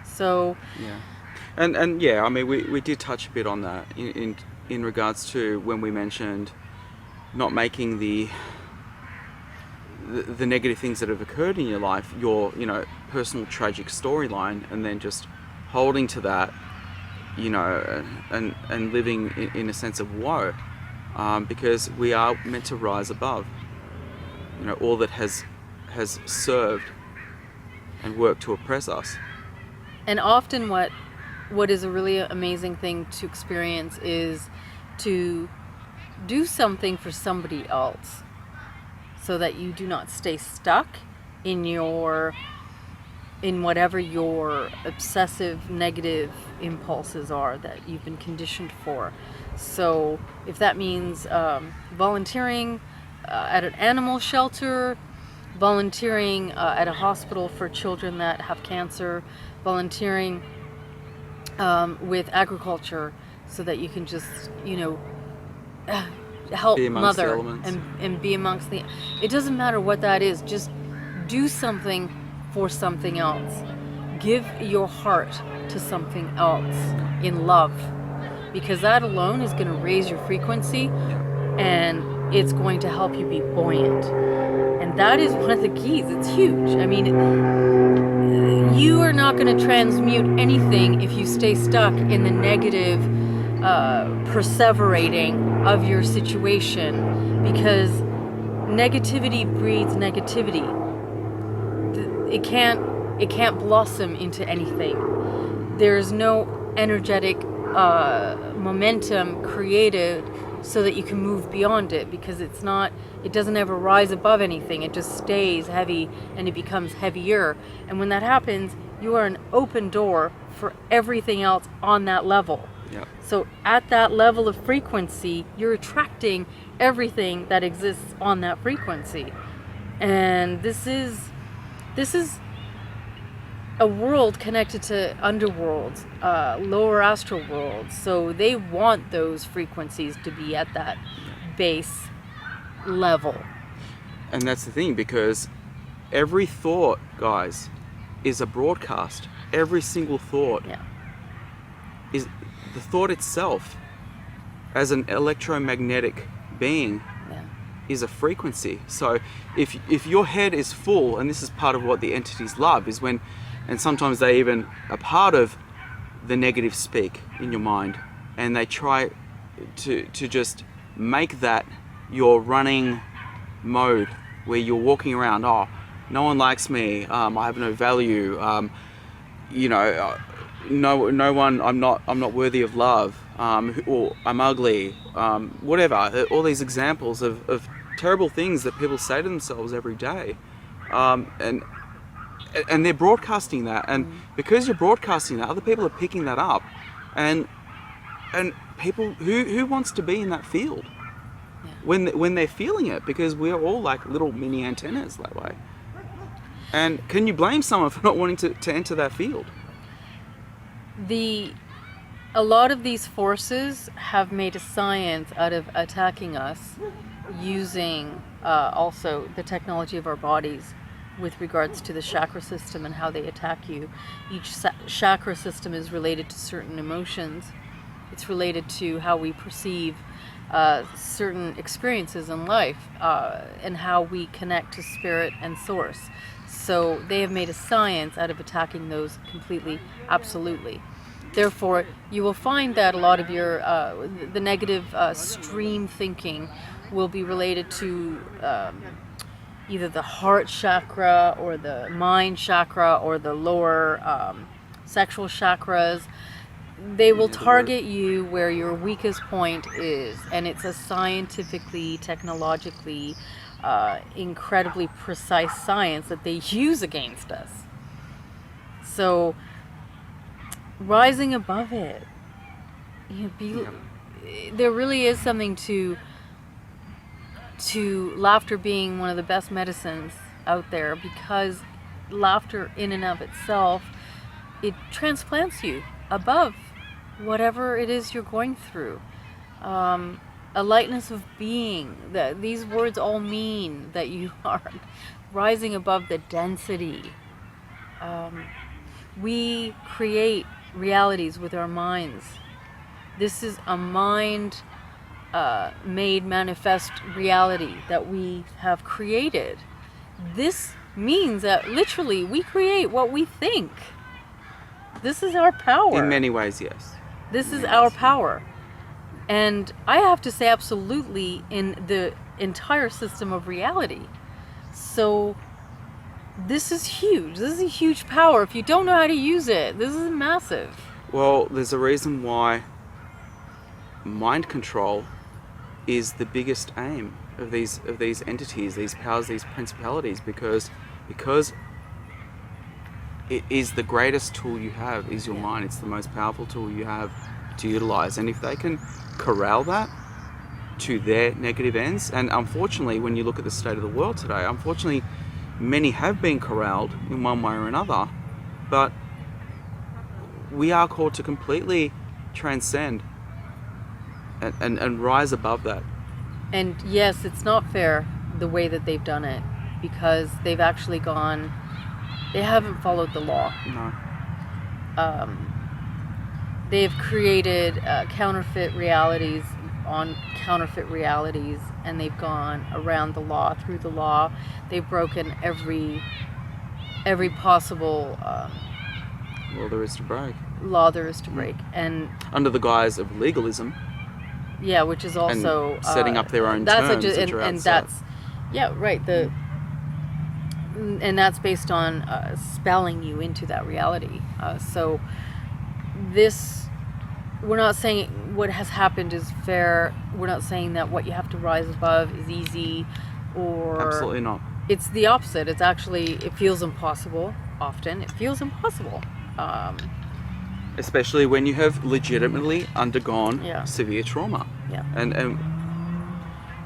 So yeah, and yeah, I mean, we did touch a bit on that in regards to when we mentioned not making the negative things that have occurred in your life your personal tragic storyline, and then just holding to that, and living in a sense of woe, because we are meant to rise above all that has served and work to oppress us. And often what is a really amazing thing to experience is to do something for somebody else, so that you do not stay stuck in whatever your obsessive negative impulses are that you've been conditioned for. So if that means volunteering at an animal shelter, volunteering at a hospital for children that have cancer, volunteering with agriculture, so that you can just, help mother and be amongst the... It doesn't matter what that is, just do something for something else. Give your heart to something else in love, because that alone is going to raise your frequency, and it's going to help you be buoyant. And that is one of the keys. It's huge. I mean, you are not going to transmute anything if you stay stuck in the negative perseverating of your situation, because negativity breeds negativity. It can't blossom into anything. There's no energetic momentum created so that you can move beyond it, because it doesn't ever rise above anything. It just stays heavy, and it becomes heavier. And when that happens, you are an open door for everything else on that level. Yep. So at that level of frequency, you're attracting everything that exists on that frequency. And this is a world connected to underworlds, lower astral worlds. So they want those frequencies to be at that base level. And that's the thing, because every thought, guys, is a broadcast. Every single thought is the thought itself, as an electromagnetic being, is a frequency. So if your head is full, and this is part of what the entities love, is when, and sometimes they even are part of the negative speak in your mind, and they try to just make that your running mode, where you're walking around, oh, no one likes me, I have no value, no one, I'm not worthy of love, or I'm ugly, whatever. All these examples of terrible things that people say to themselves every day, and they're broadcasting that, and because you're broadcasting that, other people are picking that up, and people who wants to be in that field when they're feeling it, because we're all like little mini antennas that way. And can you blame someone for not wanting to enter that field? A lot of these forces have made a science out of attacking us using also the technology of our bodies, with regards to the chakra system and how they attack you. Each chakra system is related to certain emotions. It's related to how we perceive certain experiences in life and how we connect to spirit and source. So they have made a science out of attacking those completely, absolutely. Therefore, you will find that a lot of your the negative stream thinking will be related to either the heart chakra or the mind chakra or the lower sexual chakras. They will target you where your weakest point is, and it's a scientifically, technologically, incredibly precise science that they use against us. So, rising above it, there really is something to laughter being one of the best medicines out there, because laughter in and of itself, it transplants you above whatever it is you're going through. A lightness of being, that these words all mean that you are rising above the density. We create realities with our minds. This is a mind made manifest reality that we have created. This means that literally we create what we think. This is our power. In many ways, yes. This is our power. And I have to say absolutely in the entire system of reality. So this is huge. This is a huge power. If you don't know how to use it, this is massive. Well, there's a reason why mind control is the biggest aim of these entities, these powers, these principalities, because it is the greatest tool you have, is your mind. It's the most powerful tool you have to utilize. And if they can corral that to their negative ends, and unfortunately, when you look at the state of the world today, unfortunately, many have been corralled in one way or another, but we are called to completely transcend and rise above that. And yes, it's not fair the way that they've done it, because they've actually they haven't followed the law. No. They've created counterfeit realities on counterfeit realities, and they've gone around the law, through the law. They've broken every possible law there is to break. Law there is to break, and under the guise of legalism. Yeah, which is also and setting up their own terms, and that's right. And that's based on spelling you into that reality. So this, we're not saying what has happened is fair. We're not saying that what you have to rise above is easy, or absolutely not. It's the opposite. It's actually, it feels impossible. Often it feels impossible. Especially when you have legitimately undergone severe trauma. Yeah. And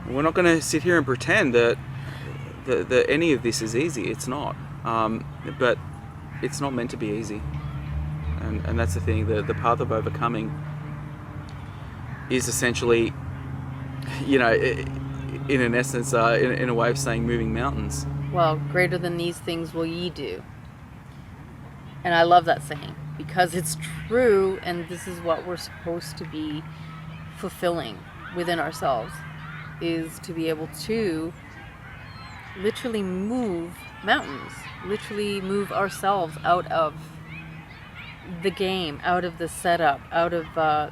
we're not going to sit here and pretend that any of this is easy. It's not. But it's not meant to be easy. And that's the thing. The path of overcoming is essentially, in an essence, in a way of saying moving mountains. Well, greater than these things will ye do. And I love that saying, because it's true, and this is what we're supposed to be fulfilling within ourselves, is to be able to literally move mountains, literally move ourselves out of the game, out of the setup, out of the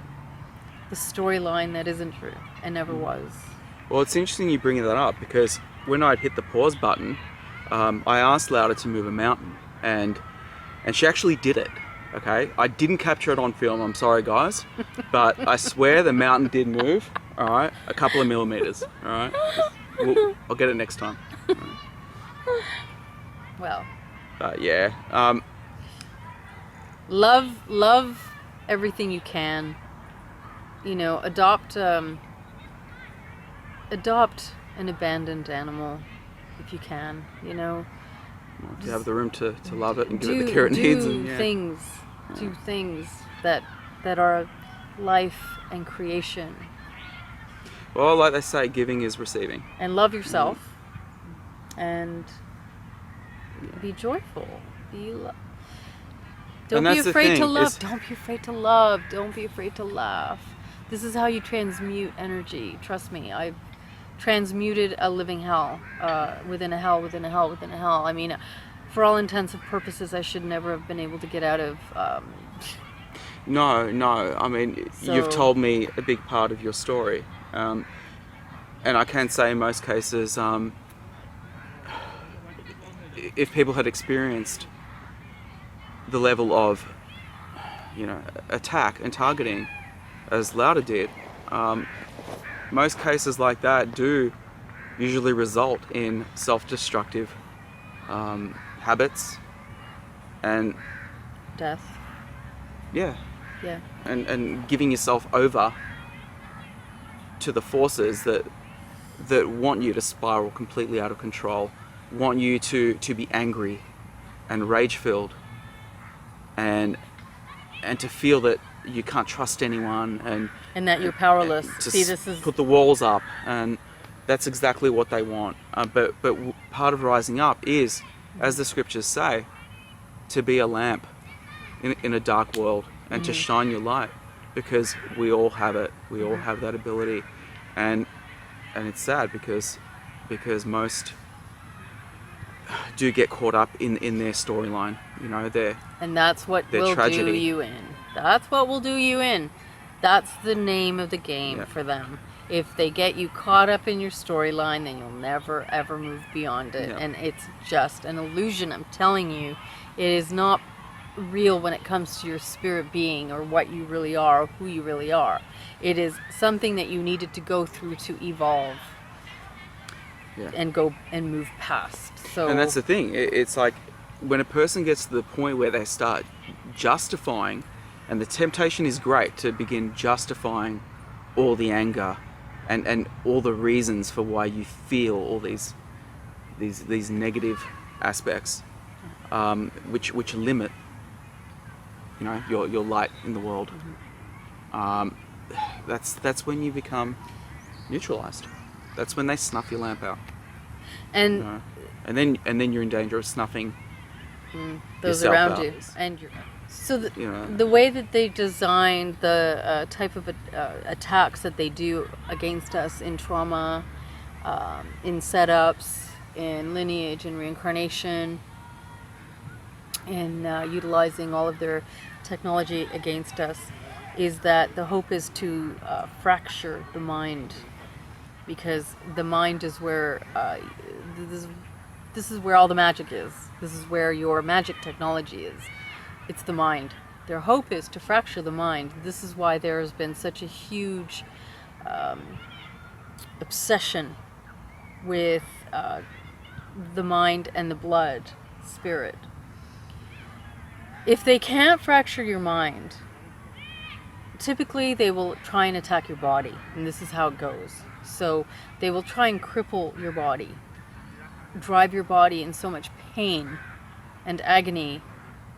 storyline that isn't true and never was. Well, it's interesting you bringing that up, because when I'd hit the pause button, I asked Lauda to move a mountain, and she actually did it. Okay, I didn't capture it on film, I'm sorry guys, but I swear the mountain did move, all right, a couple of millimeters, all right. I'll get it next time. Right. Well, yeah, love everything you can. Adopt an abandoned animal if you can. If you have the room to love it and give it the care it needs. Do things that are life and creation. Well, like they say, giving is receiving. And love yourself. And Be joyful. Don't And be that's the afraid to thing, love. is- Don't be afraid to love. Don't be afraid to laugh. This is how you transmute energy. Trust me, I've transmuted a living hell within a hell, within a hell, within a hell. I mean, for all intents and purposes, I should never have been able to get out of. No, I mean, you've told me a big part of your story. And I can say in most cases, if people had experienced the level of, attack and targeting as Lauder did, most cases like that do usually result in self-destructive habits and Death. yeah, Yeah. and giving yourself over to the forces that want you to spiral completely out of control, want you to be angry and rage-filled, and to feel that you can't trust anyone, And that you're powerless. to See, this is put the walls up, and that's exactly what they want. But part of rising up is, as the scriptures say, to be a lamp in a dark world, and to shine your light, because we all have it. We all have that ability, and it's sad because most do get caught up in their storyline. and that's what their will do tragedy. you in. That's what will do you in. That's the name of the game Yeah. for them. If they get you caught up in your storyline, then you'll never ever move beyond it. Yeah. And it's just an illusion. I'm telling you, it is not real when it comes to your spirit being or what you really are or who you really are. It is something that you needed to go through to evolve and go and move past. So And that's the thing. It's like when a person gets to the point where they start justifying, and the temptation is great to begin justifying all the anger and all the reasons for why you feel all these negative aspects, which limit your light in the world. That's when you become neutralized. That's when they snuff your lamp out. and And then you're in danger of snuffing those yourself around out. you and your so know. the way that they designed the type of attacks that they do against us in trauma, in setups, in lineage and reincarnation, in utilizing all of their technology against us, is that the hope is to fracture the mind, because the mind is where this is where all the magic is. This is where your magic technology is. It's the mind. Their hope is to fracture the mind. This is why there has been such a huge obsession with the mind and the blood, spirit. If they can't fracture your mind, typically they will try and attack your body, and this is how it goes. So they will try and cripple your body, drive your body in so much pain and agony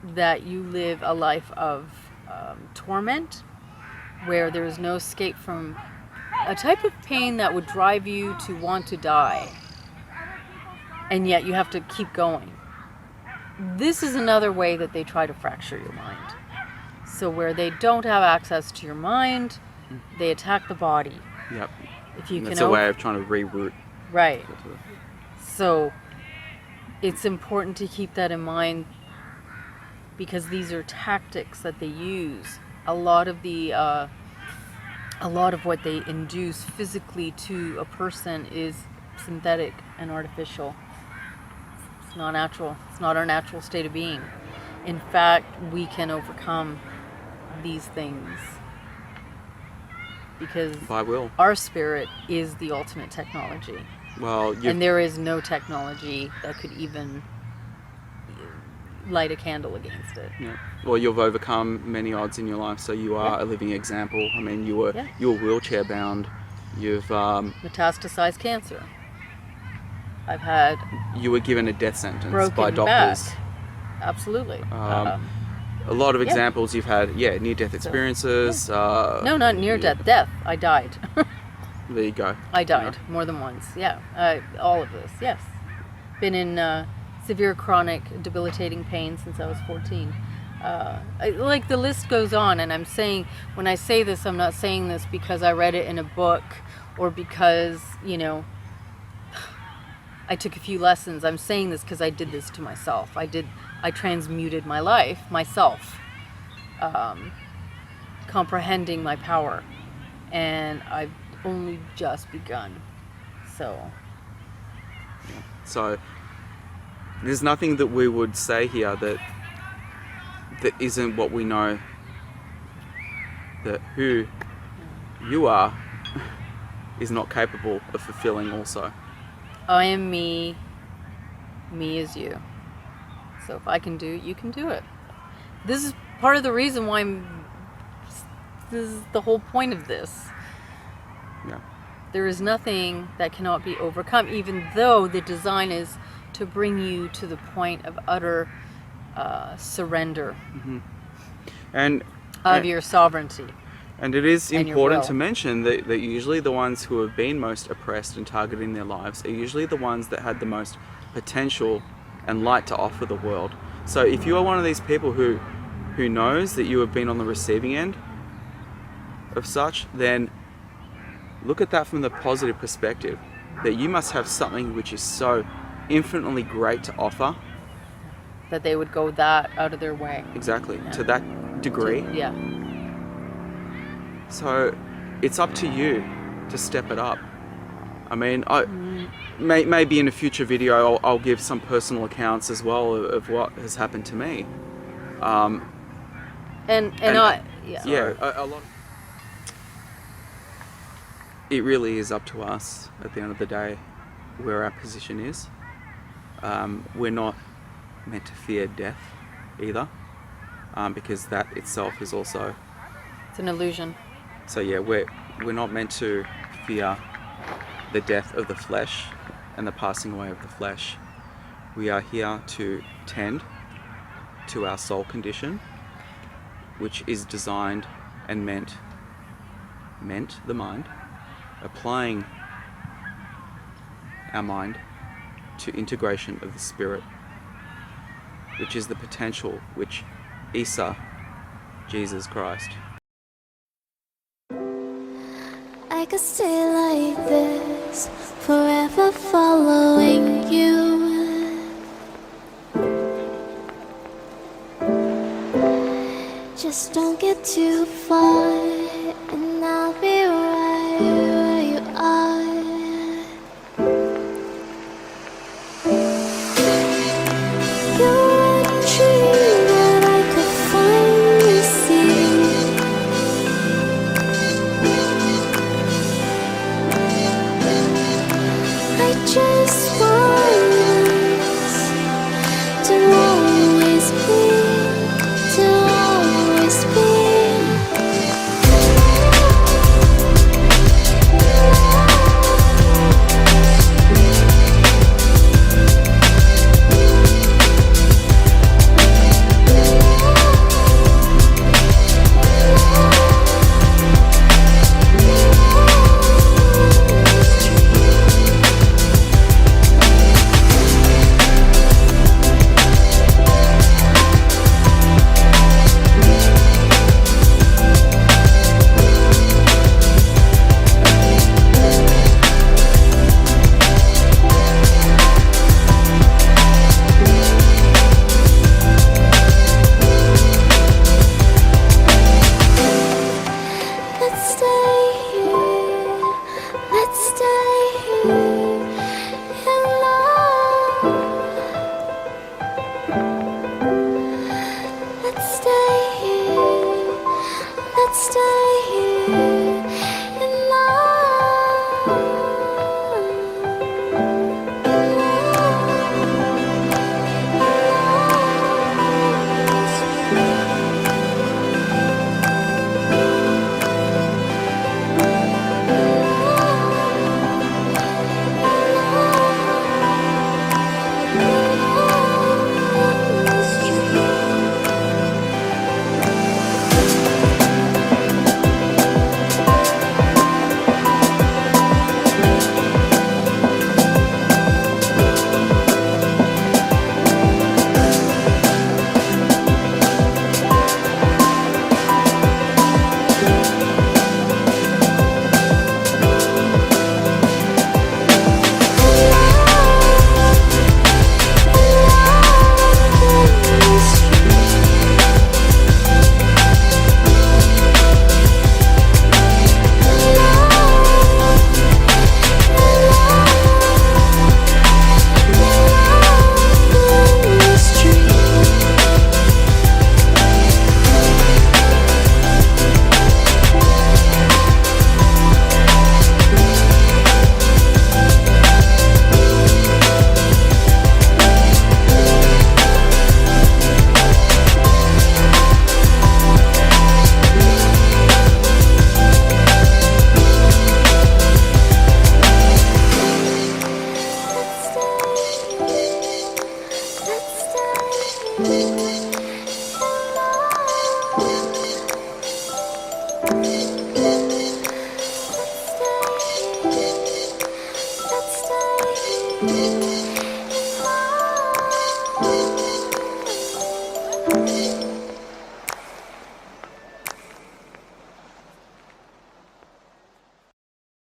that you live a life of torment, where there is no escape from a type of pain that would drive you to want to die, and yet you have to keep going. This is another way that they try to fracture your mind. So where they don't have access to your mind, they attack the body. Yep. If you And can that's a way of trying to reroute. Right. So it's important to keep that in mind, because these are tactics that they use. A lot of what they induce physically to a person is synthetic and artificial. It's not natural. It's not our natural state of being. In fact, we can overcome these things because By will. our spirit is the ultimate technology. Well, And there is no technology that could even light a candle against it. yeah. Well, you've overcome many odds in your life, so you are a living example. I mean, you were Yeah. wheelchair bound. You've Metastasized cancer. I've had you were given a death sentence broken by doctors. back. Absolutely. A lot of examples you've had, near-death experiences. No, not near death. Death. I died. There you go. I died more than once. Yeah. All of this. Yes. Been in severe chronic debilitating pain since I was 14. Like the list goes on, and I'm saying, when I say this, I'm not saying this because I read it in a book or because, you know, I took a few lessons. I'm saying this because I did this to myself. I transmuted my life myself, comprehending my power, and I've only just begun. So there's nothing that we would say here that isn't what we know, that who you are is not capable of fulfilling also. I am me, me is you. So if I can do it, you can do it. This is part of the reason why this is the whole point of this. Yeah. There is nothing that cannot be overcome, even though the design is to bring you to the point of utter surrender and your sovereignty. And it is and your important will. to mention that usually the ones who have been most oppressed and targeted in their lives are usually the ones that had the most potential and light to offer the world. So if you are one of these people who knows that you have been on the receiving end of such, then look at that from the positive perspective, that you must have something which is so infinitely great to offer. That they would go that out of their way. Exactly, to that degree. Yeah. So it's up to you to step it up. I mean, maybe in a future video I'll give some personal accounts as well of what has happened to me. A lot. It really is up to us at the end of the day where our position is. We're not meant to fear death either, because that itself is also, it's an illusion. so yeah, we're not meant to fear the death of the flesh and the passing away of the flesh. We are here to tend to our soul condition, which is designed and meant the mind, applying our mind to integration of the spirit, which is the potential which Isa, Jesus Christ. I could stay like this, forever following you. Just don't get too far, and I'll be right where you are. You're a dream that I could finally see. I just want us to always be, to always be. you.